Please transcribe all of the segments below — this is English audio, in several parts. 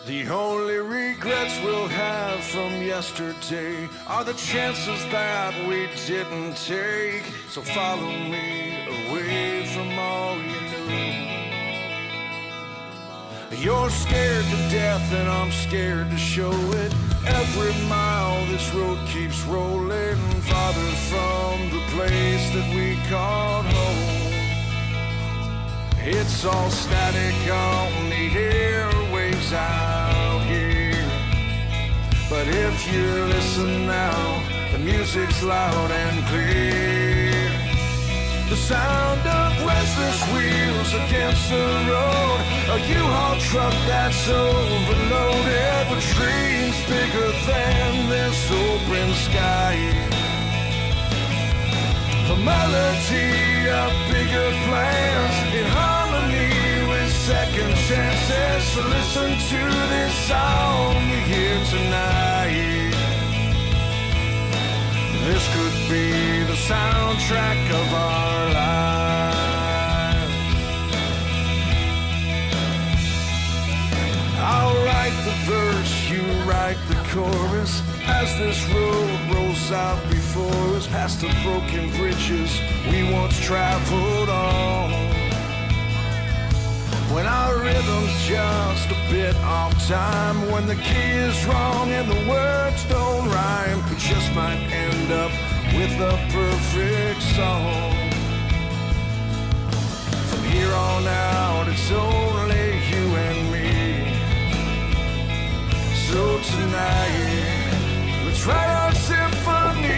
The only regrets we'll have from yesterday are the chances that we didn't take. So follow me away from all you knew. You're scared to death and I'm scared to show it. Every mile this road keeps rolling farther from the place that we called home. It's all static on the airwaves out here. But if you listen now, the music's loud and clear. The sound of restless wheels against the road, a U-Haul truck that's overloaded with dreams bigger than this open sky. The melody of bigger plans in harmony with second chances. So listen to this song you hear tonight. This could be the soundtrack of our lives. I'll write the verse, you write the chorus, as this road rolls out before us, past the broken bridges we once traveled on. When our rhythm's just a bit off time, when the key is wrong and the words don't rhyme, we just might end up with a perfect song. From here on out, it's only you and me. So tonight, let's write our symphony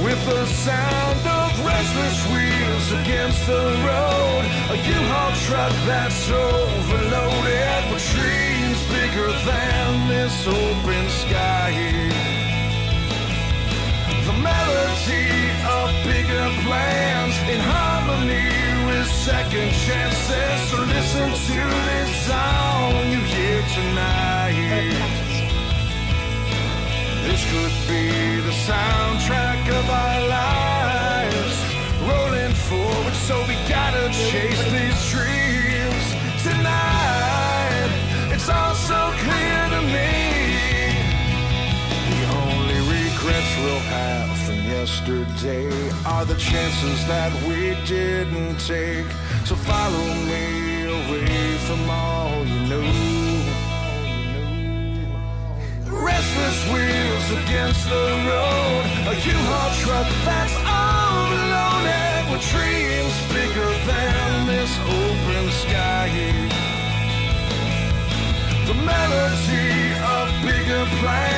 with the sound of restless wheels against the road, a U-Haul truck that's overloaded with dreams bigger than this open sky. The melody of bigger plans in harmony with second chances. So listen to this song you hear tonight. This could be the soundtrack of our lives, rolling forward, so we gotta chase these dreams tonight. It's all so clear to me. The only regrets we'll have from yesterday are the chances that we didn't take. So follow me away from all you know. Restless wheels against the road, a U-Haul truck that's overloaded with dreams bigger than this open sky. The melody of bigger plans